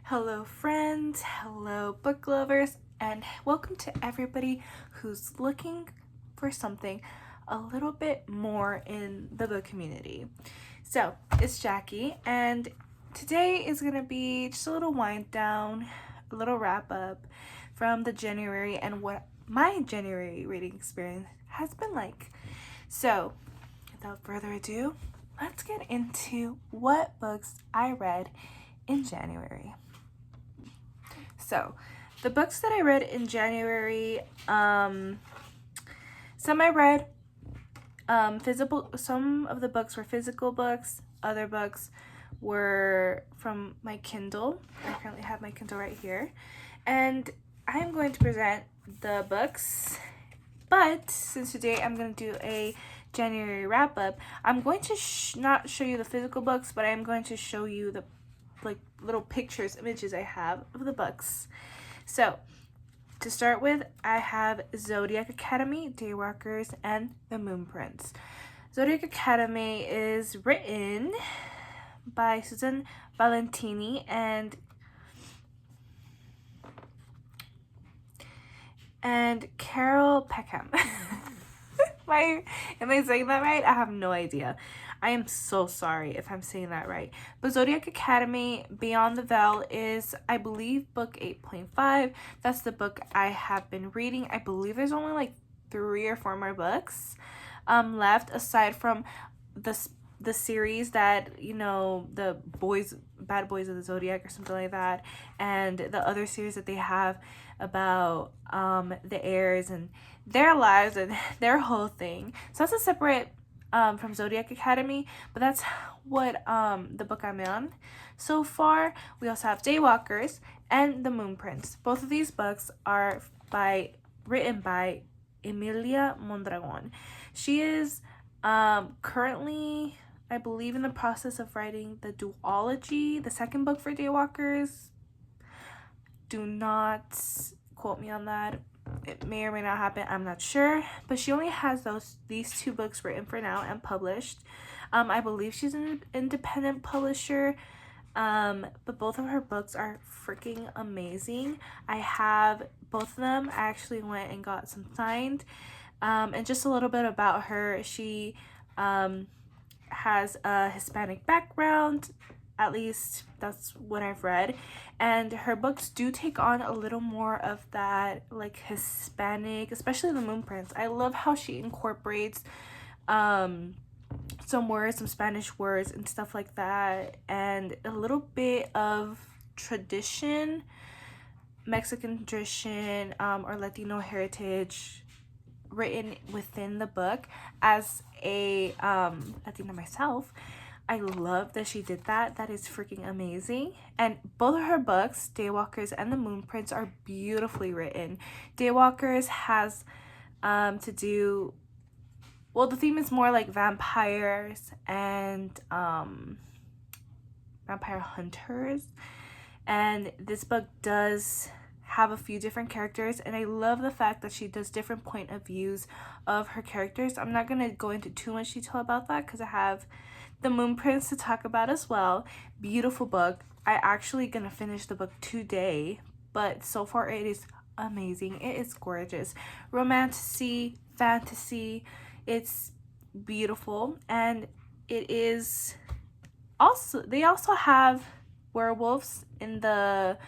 Hello friends, hello book lovers, and welcome to everybody who's looking for something a little bit more in the book community. So, it's Jackie, and today is going to be just a little wind down, a little wrap up from the January and what my January reading experience has been like. So, without further ado, let's get into what books I read in January. So, the books that I read in January, some I read physical. Some of the books were physical books. Other books were from my Kindle. I currently have my Kindle right here, and I am going to present the books. But since today I'm going to do a January wrap up, I'm going to not show you the physical books, but I am going to show you the little pictures, images I have of the books. So, to start with, I have Zodiac Academy, Daywalkers, and The Moon Prince. Zodiac Academy is written by Susan Valentini and Carol Peckham. Am I saying that right? I have no idea. I am so sorry if I'm saying that right. But Zodiac Academy Beyond the Veil is, I believe, book 8.5. That's the book I have been reading. I believe there's only like 3 or 4 more books left, aside from the series that, you know, the Bad Boys of the Zodiac or something like that, and the other series that they have about the heirs and their lives and their whole thing. So that's a separate from Zodiac Academy, but that's what the book I'm on so far. We also have Daywalkers and The Moon Prince. Both of these books are written by Emilia Mondragon. She is currently, I believe, in the process of writing the duology, the second book for Daywalkers. Do not quote me on that. It may or may not happen, I'm not sure, but she only has these 2 books written for now and published. I believe she's an independent publisher, but both of her books are freaking amazing. I have both of them. I actually went and got some signed. And just a little bit about her. She has a Hispanic background, at least that's what I've read, and her books do take on a little more of that like Hispanic, especially The Moon Prince. I love how she incorporates some words, some Spanish words and stuff like that, and a little bit of tradition, Mexican tradition, or Latino heritage written within the book. As a Latina myself, I love that she did that. That is freaking amazing. And both of her books, Daywalkers and The Moon Prince, are beautifully written. Daywalkers has to do, well, the theme is more like vampires and vampire hunters. And this book does have a few different characters, and I love the fact that she does different point of views of her characters. I'm not going to go into too much detail about that because I have The Moon Prince to talk about as well. Beautiful book. I actually gonna finish the book today, but so far it is amazing. It is gorgeous. Romantasy, fantasy. It's beautiful, and it is also, they also have werewolves in the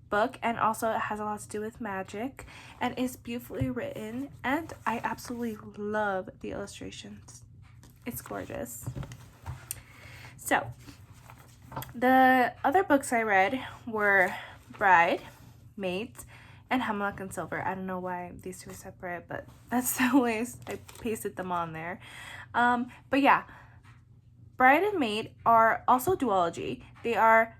book, and also it has a lot to do with magic, and it's beautifully written, and I absolutely love the illustrations. It's gorgeous. So, the other books I read were Bride, Mate, and Hemlock and Silver. I don't know why these 2 are separate, but that's the way I pasted them on there. But yeah, Bride and Mate are also duology. They are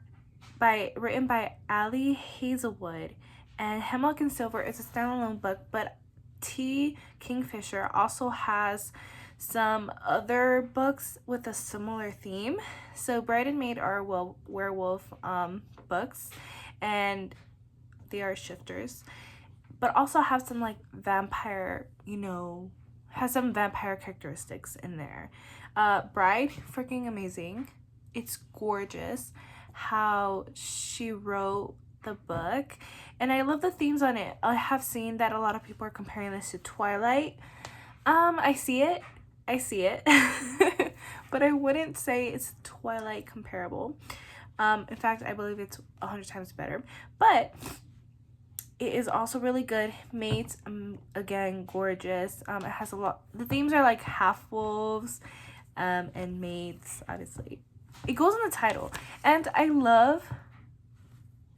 written by Ali Hazelwood, and Hemlock and Silver is a standalone book, but T. Kingfisher also has some other books with a similar theme. So Bride and Maid are werewolf books, and they are shifters, but also have some like vampire, has some vampire characteristics in there. Bride, freaking amazing. It's gorgeous how she wrote the book, and I love the themes on it. I have seen that a lot of people are comparing this to Twilight. I see it, but I wouldn't say it's Twilight comparable. In fact, I believe it's 100 times better, but it is also really good. Mates, again, gorgeous. It has a lot, the themes are like half wolves, and mates, obviously. It goes in the title, and I love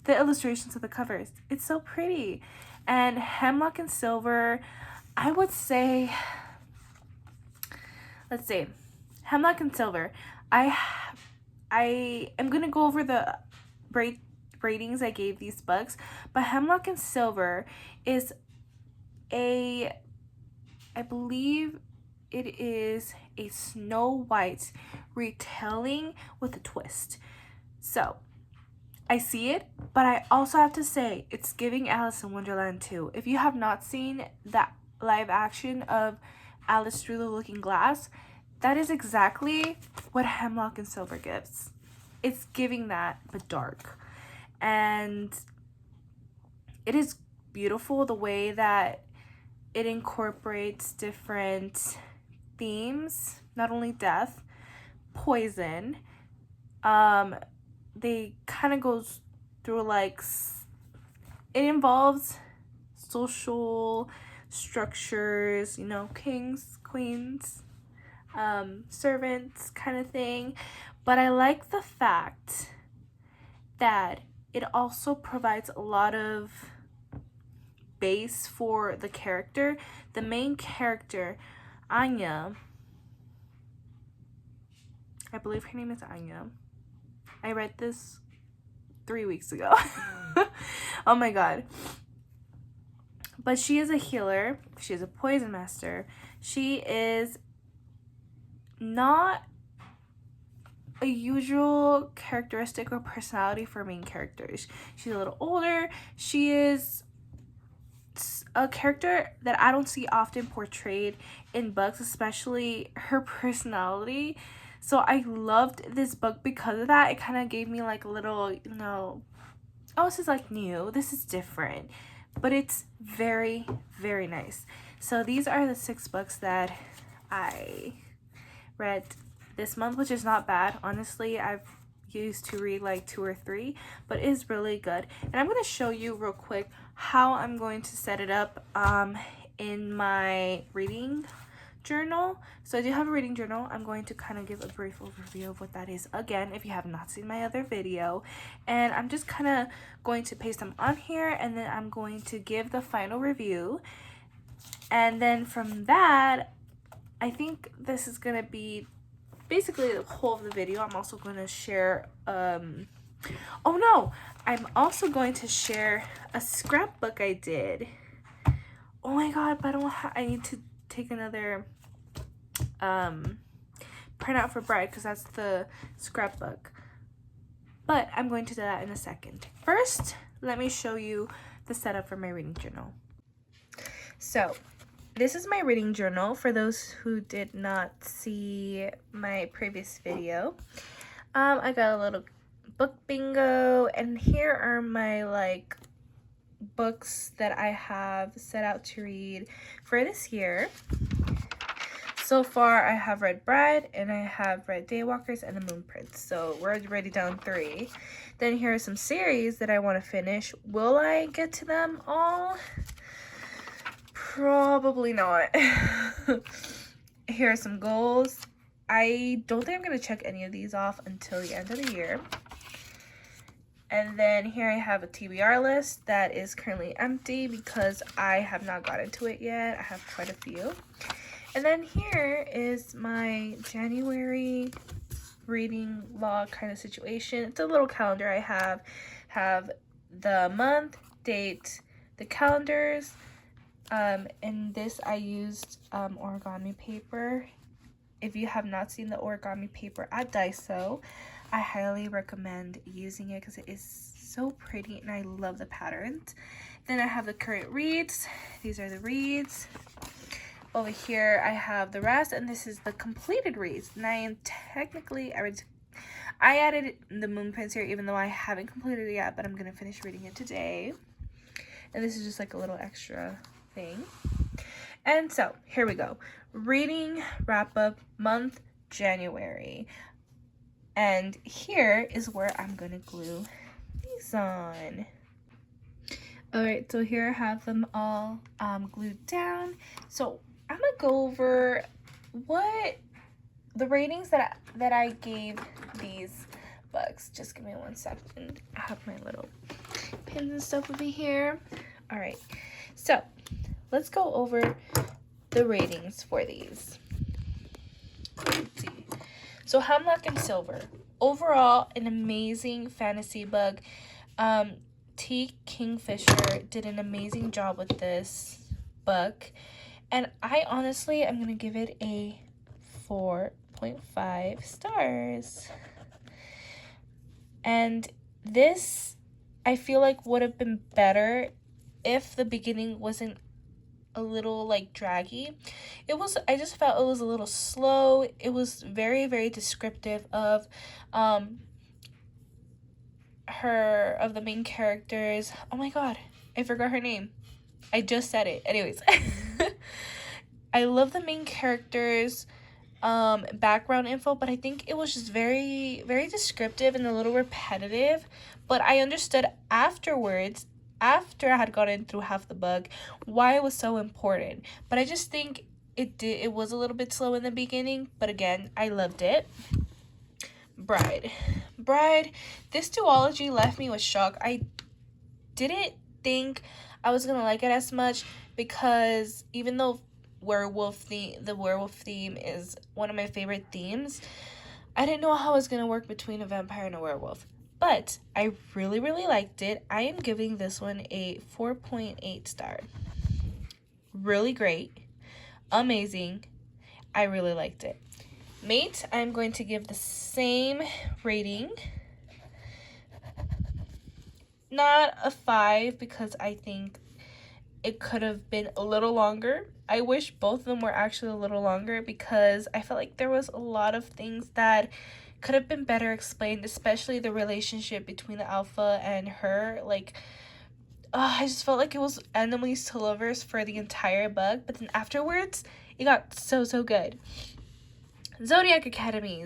the illustrations of the covers. It's so pretty. And Hemlock and Silver, I would say, let's see, Hemlock and Silver, I am gonna go over the ratings I gave these books, but Hemlock and Silver is I believe it is a Snow White retelling with a twist. So I see it, but I also have to say it's giving Alice in Wonderland too. If you have not seen that live action of Alice Through the Looking Glass, that is exactly what Hemlock and Silver gives. It's giving that, but dark. And it is beautiful the way that it incorporates different themes, not only death, poison. They kind of goes through like, it involves social structures, you know, kings, queens, servants kind of thing. But I like the fact that it also provides a lot of base for the character. The main character, Anya, I believe her name is Anya. I read this 3 weeks ago. Oh my god. But she is a healer. She is a poison master. She is not a usual characteristic or personality for main characters. She's a little older. She is a character that I don't see often portrayed in books, especially her personality. So I loved this book because of that. It kind of gave me like a little, you know, oh, this is like new, this is different, but it's very, very nice. So these are the 6 books that I read this month, which is not bad. Honestly, I've used to read like 2 or 3, but it is really good. And I'm going to show you real quick how I'm going to set it up in my reading journal. So I do have a reading journal. I'm going to kind of give a brief overview of what that is again if you have not seen my other video, and I'm just kind of going to paste them on here, and then I'm going to give the final review. And then from that, I think this is going to be basically the whole of the video. I'm also going to share I'm also going to share a scrapbook I did. Oh my god, but I need to take another printout for Bride, because that's the scrapbook, but I'm going to do that in a second. First, let me show you the setup for my reading journal. So this is my reading journal for those who did not see my previous video. I got a little book bingo, and here are my like books that I have set out to read for this year. So far, I have read Bride, and I have read Daywalkers and The Moon Prince. So we're already down 3. Then here are some series that I want to finish. Will I get to them all? Probably not. Here are some goals. I don't think I'm going to check any of these off until the end of the year. And then here I have a TBR list that is currently empty because I have not gotten to it yet. I have quite a few. And then here is my January reading log kind of situation. It's a little calendar I have the month, date, the calendars. In this I used origami paper. If you have not seen the origami paper at Daiso, I highly recommend using it because it is so pretty and I love the patterns. Then I have the current reads. These are the reads. Over here I have the rest, and this is the completed reads. And I am technically, I added The Moon Prince here even though I haven't completed it yet, but I'm gonna finish reading it today. And this is just like a little extra thing. And so here we go. Reading wrap up month January. And here is where I'm gonna glue these on. Alright, so here I have them all glued down. So I'm gonna go over what the ratings that I gave these books. Just give me 1 second. I have my little pins and stuff over here. Alright, so let's go over the ratings for these. Let's see. So Hemlock and Silver. Overall, an amazing fantasy book. T. Kingfisher did an amazing job with this book. And I honestly am going to give it a 4.5 stars. And this, I feel like, would have been better if the beginning wasn't a little like draggy. I just felt it was a little slow. It was very, very descriptive of the main characters. Oh my god, I forgot her name. I just said it. Anyways. I love the main characters background info, but I think it was just very, very descriptive and a little repetitive. But I understood afterwards, after I had gotten through half the book, why it was so important. But I just think it was a little bit slow in the beginning, but again, I loved it. Bride, this duology left me with shock. I didn't think I was gonna like it as much, because even though the werewolf theme is one of my favorite themes, I didn't know how it was gonna work between a vampire and a werewolf. But I really, really liked it. I am giving this one a 4.8 star. Really great. Amazing. I really liked it. Mate, I'm going to give the same rating. Not a 5, because I think it could have been a little longer. I wish both of them were actually a little longer, because I felt like there was a lot of things that could have been better explained, especially the relationship between the alpha and her. Like, I just felt like it was enemies to lovers for the entire book, but then afterwards, it got so good. Zodiac Academy.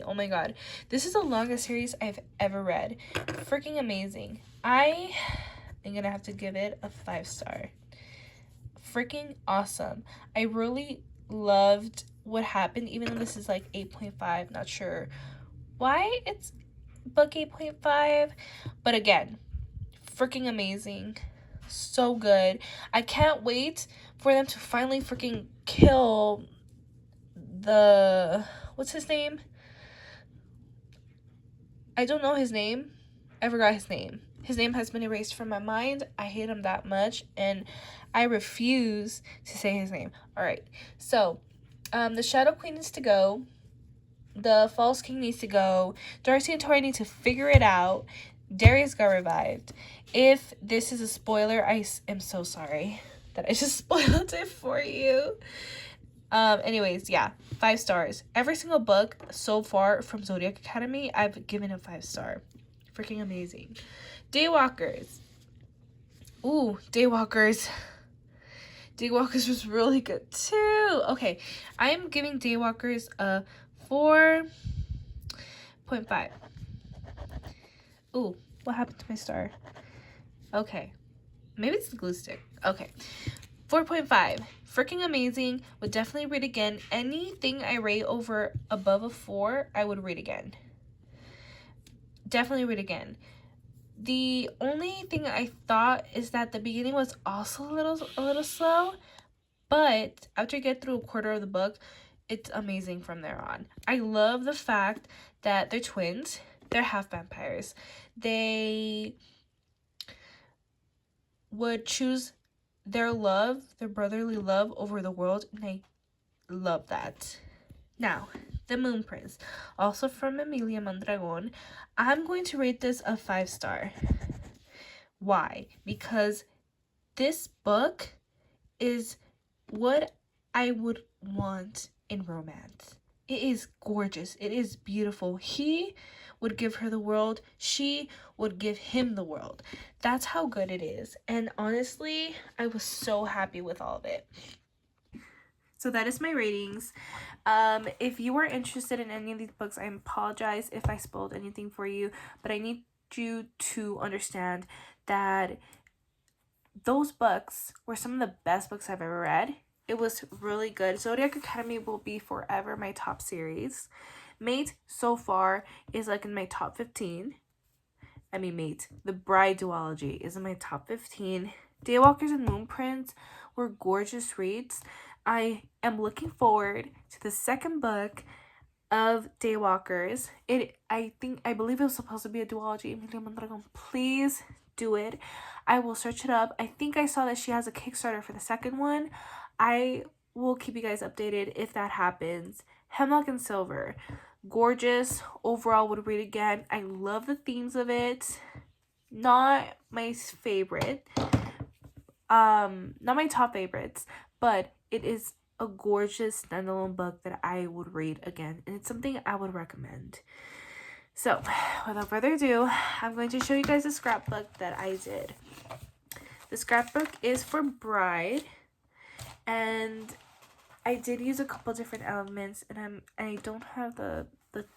Oh my god. This is the longest series I've ever read. Freaking amazing. I am gonna have to give it a 5 star. Freaking awesome. I really loved what happened, even though this is like 8.5. Not sure why it's book 8.5. But again, freaking amazing. So good. I can't wait for them to finally freaking kill what's his name? I don't know his name. I forgot his name. His name has been erased from my mind. I hate him that much, and I refuse to say his name. Alright, so the Shadow Queen needs to go. The False King needs to go. Darcy and Tori need to figure it out. Darius got revived. If this is a spoiler, I am so sorry that I just spoiled it for you. Anyways, yeah, 5 stars. Every single book so far from Zodiac Academy, I've given a 5 star. Freaking amazing. Daywalkers. Ooh, Daywalkers. Daywalkers was really good too. Okay, I am giving Daywalkers a 4.5. Ooh, what happened to my star? Okay, maybe it's the glue stick. Okay, 4.5. Freaking amazing. Would definitely read again. Anything I rate over above a 4, I would read again. Definitely read again. The only thing I thought is that the beginning was also a little slow, but after you get through a quarter of the book, it's amazing from there on. I love the fact that they're twins. They're half vampires. They would choose their love, their brotherly love, over the world, and I love that. Now, The Moon Prince, also from Emilia Mondragon. I'm going to rate this a 5 star. Why? Because this book is what I would want in romance. It is gorgeous. It is beautiful. He would give her the world. She would give him the world. That's how good it is. And honestly, I was so happy with all of it. So that is my ratings. If you are interested in any of these books, I apologize if I spoiled anything for you, but I need you to understand that those books were some of the best books I've ever read. It was really good. Zodiac Academy will be forever my top series. Mate so far is like in my top 15. Mate, The Bride duology is in my top 15. Daywalkers and Moonprints were gorgeous reads. I am looking forward to the second book of Daywalkers. I believe it was supposed to be a duology. Please do it. I will search it up. I think I saw that she has a Kickstarter for the second one. I will keep you guys updated if that happens. Hemlock and Silver, gorgeous. Overall, would read again. I love the themes of it. Not my favorite. Not my top favorites, but it is a gorgeous standalone book that I would read again, and it's something I would recommend. So, without further ado, I'm going to show you guys a scrapbook that I did. The scrapbook is for Bride, and I did use a couple different elements, and I don't have the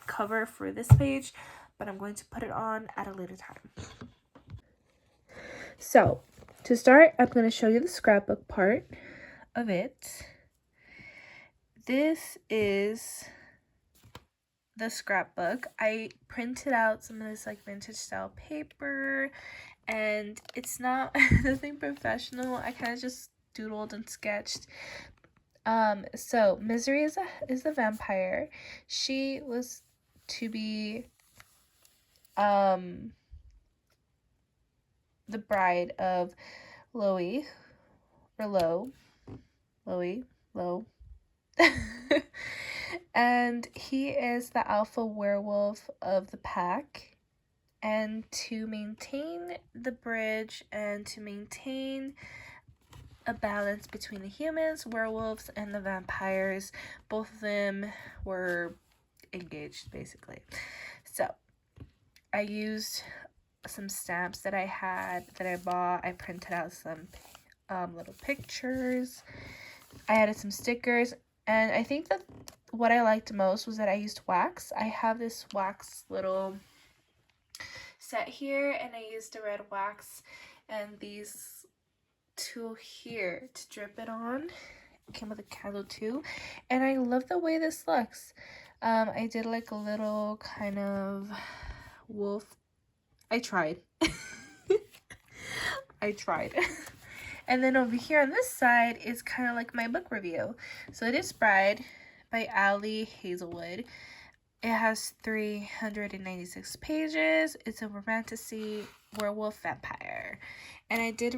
cover for this page, but I'm going to put it on at a later time. So, to start, I'm going to show you the scrapbook part of it. This is the scrapbook. I printed out some of this like vintage style paper, and it's not nothing professional. I kind of just doodled and sketched. So Misery is the vampire. She was to be the bride of Lowe. And he is the alpha werewolf of the pack. And to maintain the bridge and to maintain a balance between the humans, werewolves, and the vampires, both of them were engaged, basically. So I used some stamps that I bought. I printed out some little pictures. I added some stickers, and I think that what I liked most was that I used wax. I have this wax little set here, and I used a red wax and these two here to drip it on. It came with a candle too, and I love the way this looks. I did like a little kind of wolf. I tried. And then over here on this side is kind of like my book review. So it is Bride by Ali Hazelwood. It has 396 pages. It's a romantasy werewolf vampire. And I did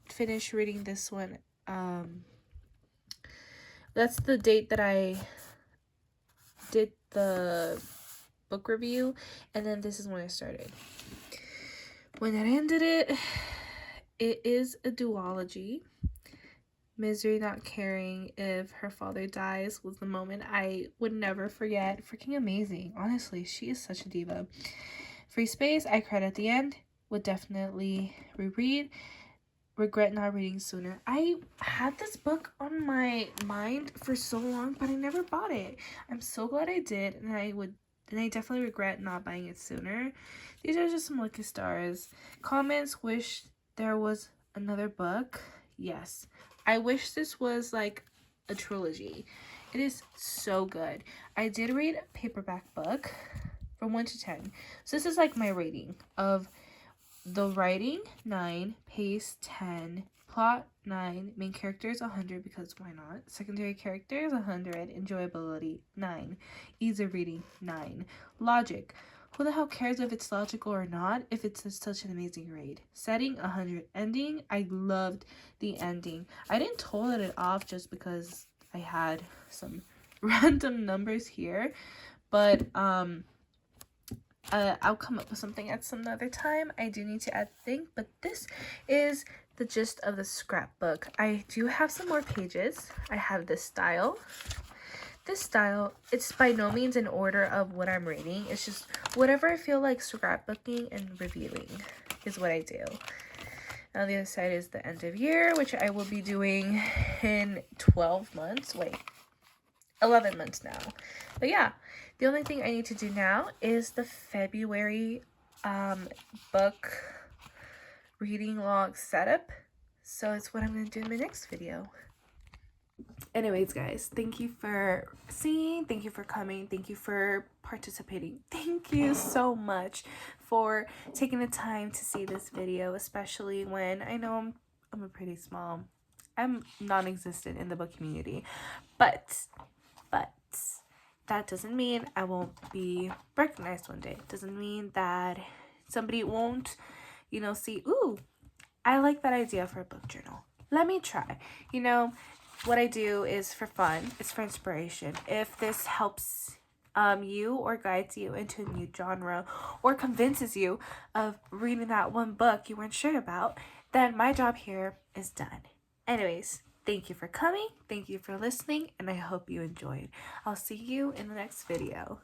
finish reading this one. That's the date that I did the book review, and then this is when I started. When I ended it, it is a duology. Misery not caring if her father dies was the moment I would never forget. Freaking amazing. Honestly, she is such a diva. Free Space, I cried at the end. Would definitely reread. Regret not reading sooner. I had this book on my mind for so long, but I never bought it. I'm so glad I did, and I definitely regret not buying it sooner. These are just some lucky stars. Comments, wish there was another book. Yes. I wish this was like a trilogy. It is so good. I did read a paperback book from 1 to 10. So this is like my rating of the writing, 9, pace, 10, plot, 9, main characters, 100, because why not? Secondary characters, 100, enjoyability, 9, ease of reading, 9, logic, who the hell cares if it's logical or not, if it's such an amazing read. Setting, 100, ending, I loved the ending. I didn't total it off just because I had some random numbers here, but I'll come up with something at some other time. I do need to add things, but this is the gist of the scrapbook. I do have some more pages. I have this style. this style, it's by no means in order of what I'm reading. It's just whatever I feel like scrapbooking and reviewing is what I do. Now the other side is the end of year, which I will be doing in 12 months. Wait, 11 months now. But yeah, the only thing I need to do now is the February book reading log setup. So it's what I'm going to do in my next video. Anyways, guys, thank you for seeing, thank you for coming, thank you for participating, thank you so much for taking the time to see this video, especially when I know I'm a pretty small, I'm non-existent in the book community, but that doesn't mean I won't be recognized one day. It doesn't mean that somebody won't, you know, see, ooh, I like that idea for a book journal. Let me try. You know, what I do is for fun. It's for inspiration. If this helps you or guides you into a new genre or convinces you of reading that one book you weren't sure about, then my job here is done. Anyways, thank you for coming. Thank you for listening, and I hope you enjoyed. I'll see you in the next video.